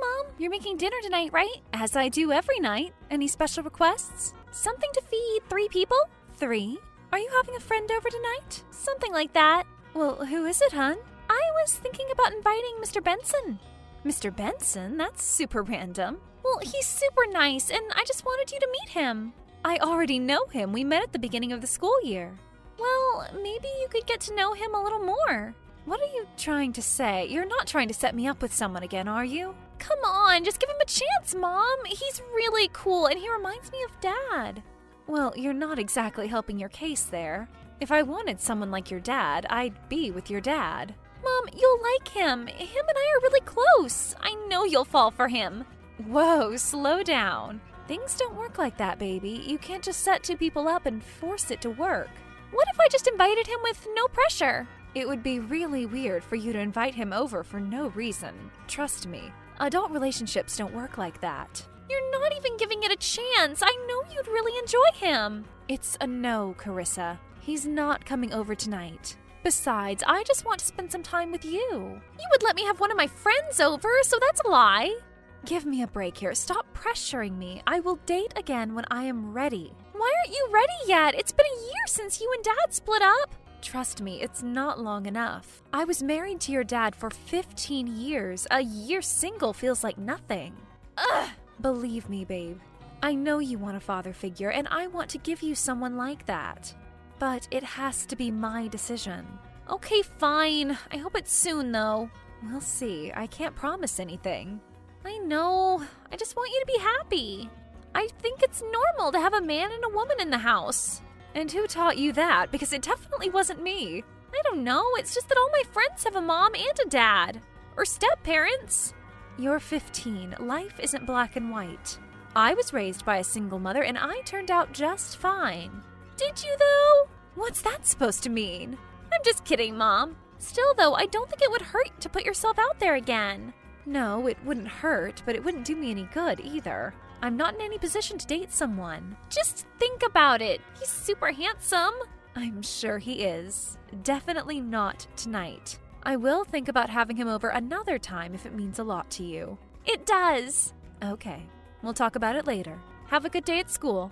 Mom. You're making dinner tonight, right? As I do every night. Any special requests? Something to feed 3 people? 3? Are you having a friend over tonight? Something like that. Well, who is it, hon? I was thinking about inviting Mr. Benson. Mr. Benson? That's super random. Well, he's super nice, and I just wanted you to meet him. I already know him. We met at the beginning of the school year. Well, maybe you could get to know him a little more. What are you trying to say? You're not trying to set me up with someone again, are you? Come on, just give him a chance, Mom. He's really cool, and he reminds me of Dad. Well, you're not exactly helping your case there. If I wanted someone like your dad, I'd be with your dad. Mom, you'll like him. Him and I are really close. I know you'll fall for him. Whoa, slow down. Things don't work like that, baby. You can't just set 2 people up and force it to work. What if I just invited him with no pressure? It would be really weird for you to invite him over for no reason. Trust me, adult relationships don't work like that. You're not even giving it a chance. I know you'd really enjoy him. It's a no, Carissa. He's not coming over tonight. Besides, I just want to spend some time with you. You would let me have one of my friends over, so that's a lie. Give me a break here. Stop pressuring me. I will date again when I am ready. Why aren't you ready yet? It's been a year since you and Dad split up. Trust me, it's not long enough. I was married to your dad for 15 years. A year single feels like nothing. Ugh! Believe me, babe. I know you want a father figure, and I want to give you someone like that. But it has to be my decision. Okay, fine. I hope it's soon, though. We'll see. I can't promise anything. I know. I just want you to be happy. I think it's normal to have a man and a woman in the house. And who taught you that? Because it definitely wasn't me. I don't know. It's just that all my friends have a mom and a dad. Or step-parents. You're 15. Life isn't black and white. I was raised by a single mother, and I turned out just fine. Did you, though? What's that supposed to mean? I'm just kidding, Mom. Still, though, I don't think it would hurt to put yourself out there again. No, it wouldn't hurt, but it wouldn't do me any good either. I'm not in any position to date someone. Just think about it. He's super handsome. I'm sure he is. Definitely not tonight. I will think about having him over another time if it means a lot to you. It does. Okay, we'll talk about it later. Have a good day at school.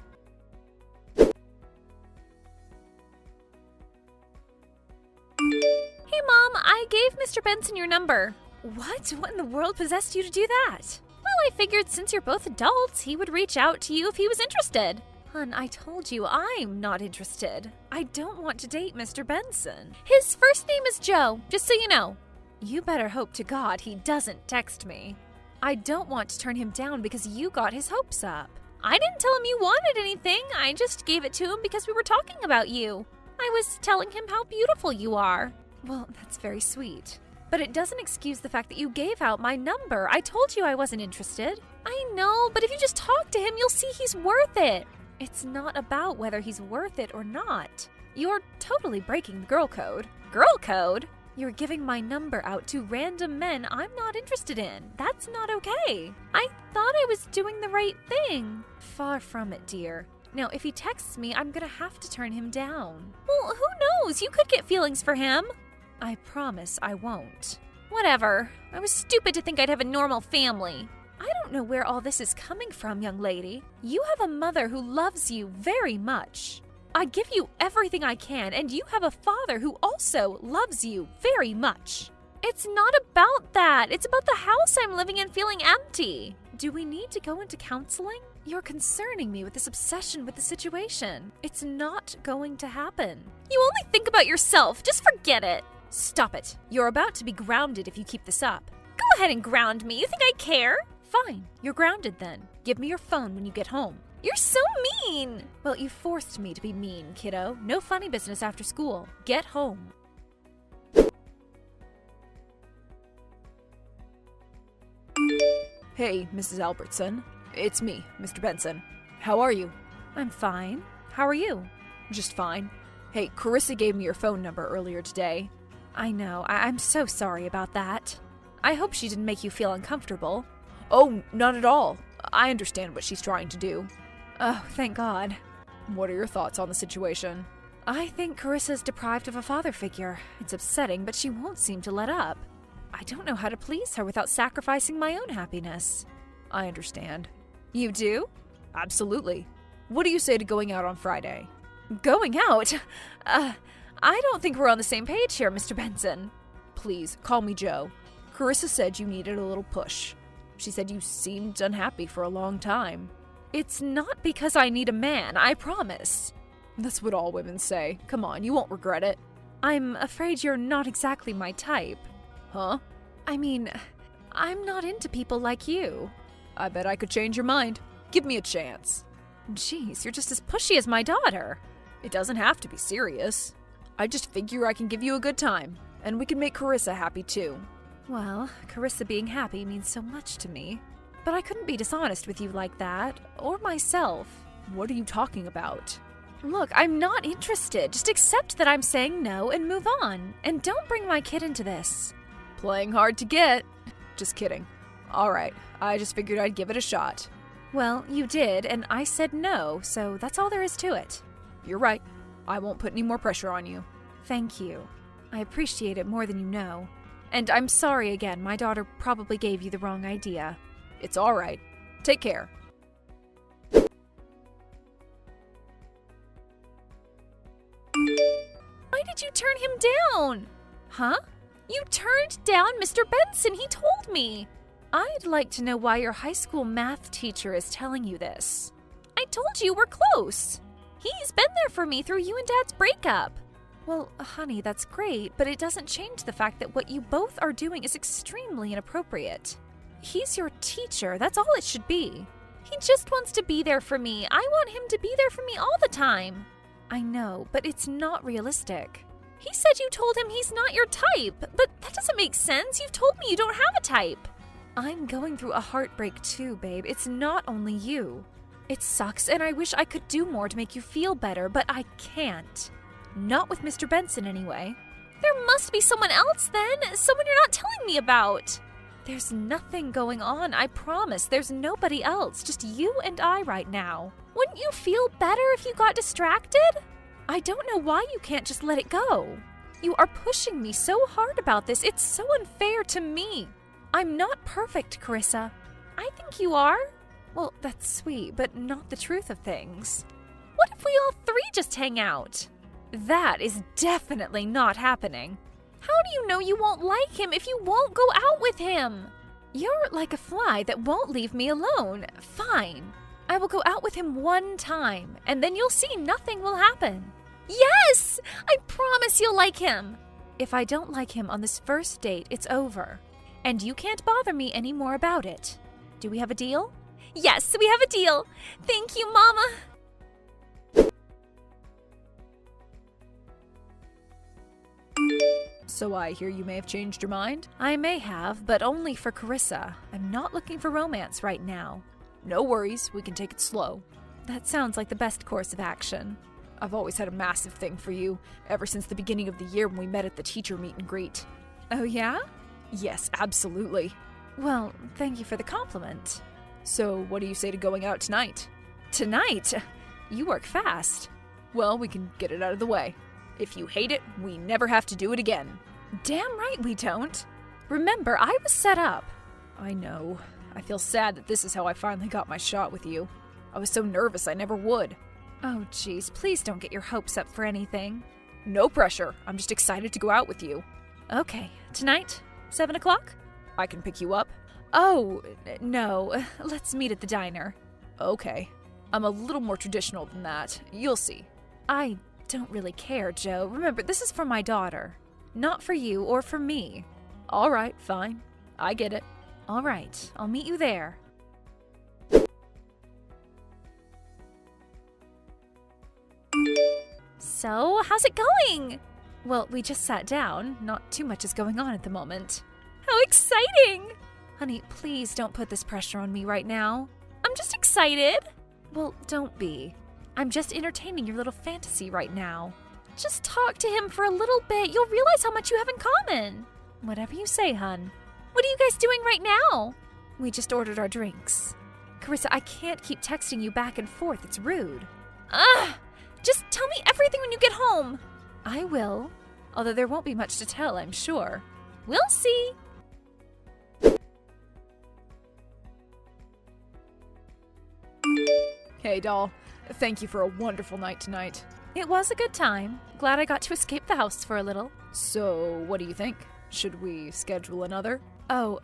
Hey, Mom, I gave Mr. Benson your number. What? What in the world possessed you to do that? Well, I figured since you're both adults, he would reach out to you if he was interested. Hun, I told you I'm not interested. I don't want to date Mr. Benson. His first name is Joe, just so you know. You better hope to God he doesn't text me. I don't want to turn him down because you got his hopes up. I didn't tell him you wanted anything. I just gave it to him because we were talking about you. I was telling him how beautiful you are. Well, that's very sweet. But it doesn't excuse the fact that you gave out my number. I told you I wasn't interested. I know, but if you just talk to him, you'll see he's worth it. It's not about whether he's worth it or not. You're totally breaking the girl code. Girl code? You're giving my number out to random men I'm not interested in. That's not okay. I thought I was doing the right thing. Far from it, dear. Now, if he texts me, I'm gonna have to turn him down. Well, who knows? You could get feelings for him. I promise I won't. Whatever. I was stupid to think I'd have a normal family. I don't know where all this is coming from, young lady. You have a mother who loves you very much. I give you everything I can, and you have a father who also loves you very much. It's not about that. It's about the house I'm living in feeling empty. Do we need to go into counseling? You're concerning me with this obsession with the situation. It's not going to happen. You only think about yourself. Just forget it. Stop it. You're about to be grounded if you keep this up. Go ahead and ground me. You think I care? Fine. You're grounded then. Give me your phone when you get home. You're so mean. Well, you forced me to be mean, kiddo. No funny business after school. Get home. Hey, Mrs. Albertson. It's me, Mr. Benson. How are you? I'm fine. How are you? Just fine. Hey, Carissa gave me your phone number earlier today. I know. I'm so sorry about that. I hope she didn't make you feel uncomfortable. Oh, not at all. I understand what she's trying to do. Oh, thank God. What are your thoughts on the situation? I think Carissa's deprived of a father figure. It's upsetting, but she won't seem to let up. I don't know how to please her without sacrificing my own happiness. I understand. You do? Absolutely. What do you say to going out on Friday? Going out? I don't think we're on the same page here, Mr. Benson. Please, call me Joe. Carissa said you needed a little push. She said you seemed unhappy for a long time. It's not because I need a man, I promise. That's what all women say. Come on, you won't regret it. I'm afraid you're not exactly my type. Huh? I mean, I'm not into people like you. I bet I could change your mind. Give me a chance. Jeez, you're just as pushy as my daughter. It doesn't have to be serious. I just figure I can give you a good time, and we can make Carissa happy too. Well, Carissa being happy means so much to me. But I couldn't be dishonest with you like that, or myself. What are you talking about? Look, I'm not interested. Just accept that I'm saying no and move on. And don't bring my kid into this. Playing hard to get. Just kidding. All right, I just figured I'd give it a shot. Well, you did, and I said no, so that's all there is to it. You're right. I won't put any more pressure on you. Thank you. I appreciate it more than you know. And I'm sorry again, my daughter probably gave you the wrong idea. It's all right. Take care. Why did you turn him down? Huh? You turned down Mr. Benson, he told me. I'd like to know why your high school math teacher is telling you this. I told you we're close. He's been there for me through you and Dad's breakup. Well, honey, that's great, but it doesn't change the fact that what you both are doing is extremely inappropriate. He's your teacher, that's all it should be. He just wants to be there for me. I want him to be there for me all the time. I know, but it's not realistic. He said you told him he's not your type, but that doesn't make sense. You've told me you don't have a type. I'm going through a heartbreak too, babe. It's not only you. It sucks, and I wish I could do more to make you feel better, but I can't. Not with Mr. Benson, anyway. There must be someone else, then. Someone you're not telling me about. There's nothing going on, I promise. There's nobody else, just you and I right now. Wouldn't you feel better if you got distracted? I don't know why you can't just let it go. You are pushing me so hard about this. It's so unfair to me. I'm not perfect, Carissa. I think you are. Well, that's sweet, but not the truth of things. What if we all three just hang out? That is definitely not happening. How do you know you won't like him if you won't go out with him? You're like a fly that won't leave me alone. Fine. I will go out with him one time, and then you'll see nothing will happen. Yes! I promise you'll like him. If I don't like him on this first date, it's over. And you can't bother me any more about it. Do we have a deal? Yes, we have a deal. Thank you, Mama. So I hear you may have changed your mind? I may have, but only for Carissa. I'm not looking for romance right now. No worries, we can take it slow. That sounds like the best course of action. I've always had a massive thing for you, ever since the beginning of the year when we met at the teacher meet and greet. Oh, yeah? Yes, absolutely. Well, thank you for the compliment. So, what do you say to going out tonight? Tonight? You work fast. Well, we can get it out of the way. If you hate it, we never have to do it again. Damn right we don't. Remember, I was set up. I know. I feel sad that this is how I finally got my shot with you. I was so nervous I never would. Oh, jeez, please don't get your hopes up for anything. No pressure. I'm just excited to go out with you. Okay, tonight? 7 o'clock? I can pick you up. Oh, no. Let's meet at the diner. Okay. I'm a little more traditional than that. You'll see. I don't really care, Joe. Remember, this is for my daughter. Not for you or for me. All right, fine. I get it. All right, I'll meet you there. So, how's it going? Well, we just sat down. Not too much is going on at the moment. How exciting! Honey, please don't put this pressure on me right now. I'm just excited. Well, don't be. I'm just entertaining your little fantasy right now. Just talk to him for a little bit. You'll realize how much you have in common. Whatever you say, hun. What are you guys doing right now? We just ordered our drinks. Carissa, I can't keep texting you back and forth. It's rude. Ugh! Just tell me everything when you get home. I will. Although there won't be much to tell, I'm sure. We'll see. Hey, doll. Thank you for a wonderful night tonight. It was a good time. Glad I got to escape the house for a little. So, what do you think? Should we schedule another? Oh,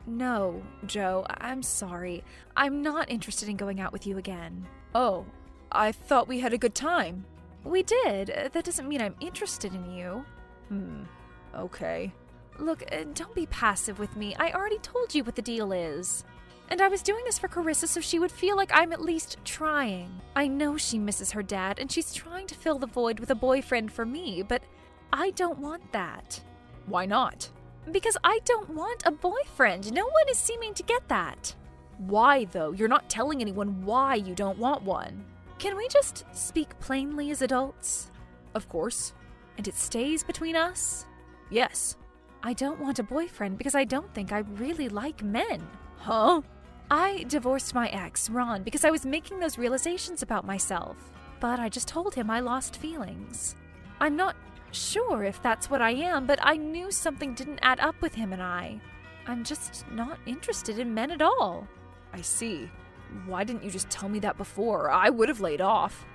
no, Joe. I'm sorry. I'm not interested in going out with you again. Oh, I thought we had a good time. We did. That doesn't mean I'm interested in you. Okay. Look, don't be passive with me. I already told you what the deal is. And I was doing this for Carissa so she would feel like I'm at least trying. I know she misses her dad, and she's trying to fill the void with a boyfriend for me, but I don't want that. Why not? Because I don't want a boyfriend. No one is seeming to get that. Why, though? You're not telling anyone why you don't want one. Can we just speak plainly as adults? Of course. And it stays between us? Yes. I don't want a boyfriend because I don't think I really like men. Huh? I divorced my ex, Ron, because I was making those realizations about myself. But I just told him I lost feelings. I'm not sure if that's what I am, but I knew something didn't add up with him and I. I'm just not interested in men at all. I see. Why didn't you just tell me that before? I would have laid off.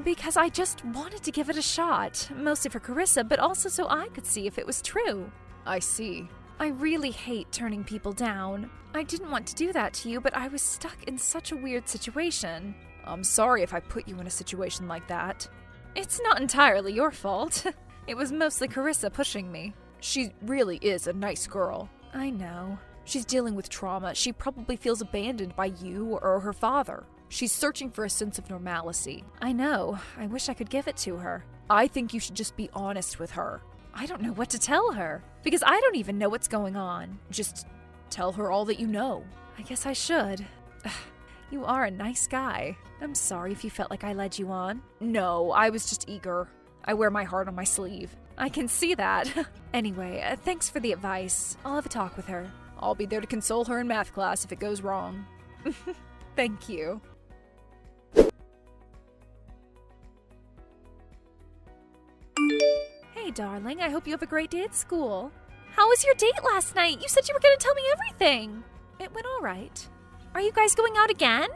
Because I just wanted to give it a shot, mostly for Carissa, but also so I could see if it was true. I see. I really hate turning people down. I didn't want to do that to you, but I was stuck in such a weird situation. I'm sorry if I put you in a situation like that. It's not entirely your fault. It was mostly Carissa pushing me. She really is a nice girl. I know. She's dealing with trauma. She probably feels abandoned by you or her father. She's searching for a sense of normalcy. I know. I wish I could give it to her. I think you should just be honest with her. I don't know what to tell her, because I don't even know what's going on. Just tell her all that you know. I guess I should. You are a nice guy. I'm sorry if you felt like I led you on. No, I was just eager. I wear my heart on my sleeve. I can see that. Anyway, thanks for the advice. I'll have a talk with her. I'll be there to console her in math class if it goes wrong. Thank you. Hey, darling, I hope you have a great day at school. How was your date last night? You said you were going to tell me everything. It went all right. Are you guys going out again?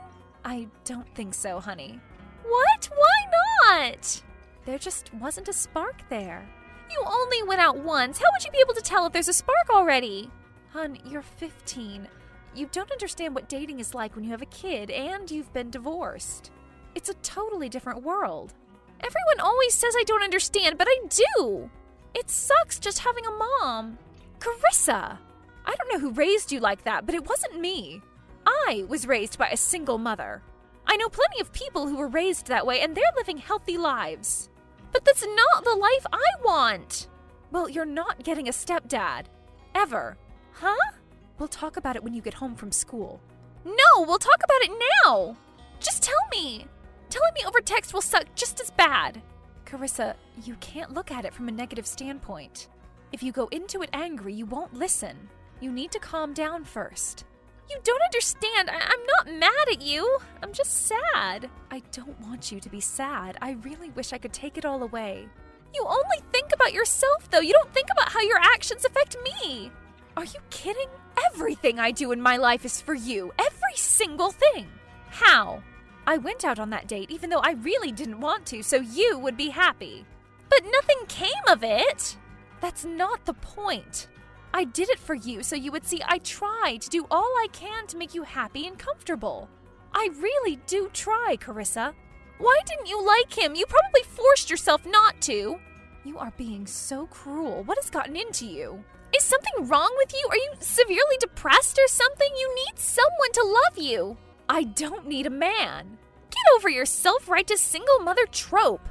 I don't think so, honey. What? Why not? There just wasn't a spark there. You only went out once. How would you be able to tell if there's a spark already? Hun, you're 15. You don't understand what dating is like when you have a kid and you've been divorced. It's a totally different world. Everyone always says I don't understand, but I do. It sucks just having a mom. Carissa! I don't know who raised you like that, but it wasn't me. I was raised by a single mother. I know plenty of people who were raised that way, and they're living healthy lives. But that's not the life I want. Well, you're not getting a stepdad. Ever. Huh? We'll talk about it when you get home from school. No, we'll talk about it now. Just tell me. Telling me over text will suck just as bad. Carissa, you can't look at it from a negative standpoint. If you go into it angry, you won't listen. You need to calm down first. You don't understand. I'm not mad at you. I'm just sad. I don't want you to be sad. I really wish I could take it all away. You only think about yourself, though. You don't think about how your actions affect me. Are you kidding? Everything I do in my life is for you. Every single thing. How? I went out on that date even though I really didn't want to, so you would be happy. But nothing came of it. That's not the point. I did it for you so you would see I try to do all I can to make you happy and comfortable. I really do try, Carissa. Why didn't you like him? You probably forced yourself not to. You are being so cruel. What has gotten into you? Is something wrong with you? Are you severely depressed or something? You need someone to love you. I don't need a man. Get over your self-righteous single mother trope.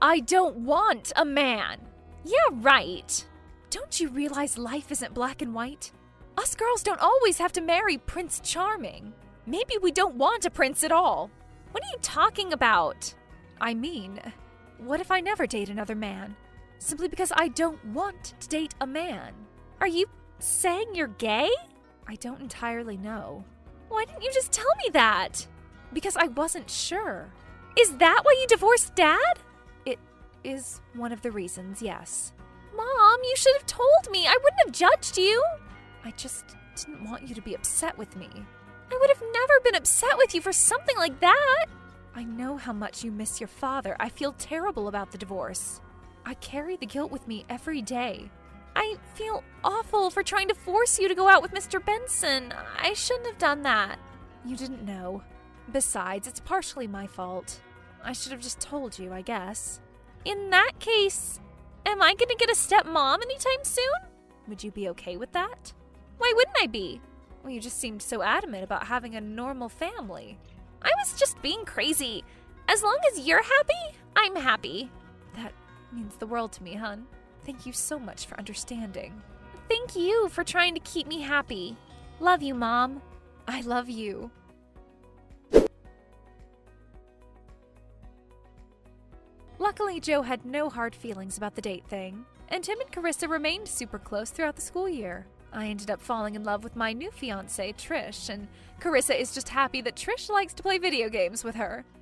I don't want a man. Yeah, right. Don't you realize life isn't black and white? Us girls don't always have to marry Prince Charming. Maybe we don't want a prince at all. What are you talking about? I mean, what if I never date another man? Simply because I don't want to date a man. Are you saying you're gay? I don't entirely know. Why didn't you just tell me that? Because I wasn't sure. Is that why you divorced Dad? It is one of the reasons, yes. Mom, you should have told me. I wouldn't have judged you. I just didn't want you to be upset with me. I would have never been upset with you for something like that. I know how much you miss your father. I feel terrible about the divorce. I carry the guilt with me every day. I feel awful for trying to force you to go out with Mr. Benson. I shouldn't have done that. You didn't know. Besides, it's partially my fault. I should have just told you, I guess. In that case, am I gonna get a stepmom anytime soon? Would you be okay with that? Why wouldn't I be? Well, you just seemed so adamant about having a normal family. I was just being crazy. As long as you're happy, I'm happy. That means the world to me, hon. Thank you so much for understanding. Thank you for trying to keep me happy. Love you, Mom. I love you. Luckily, Joe had no hard feelings about the date thing, and him and Carissa remained super close throughout the school year. I ended up falling in love with my new fiancée, Trish, and Carissa is just happy that Trish likes to play video games with her.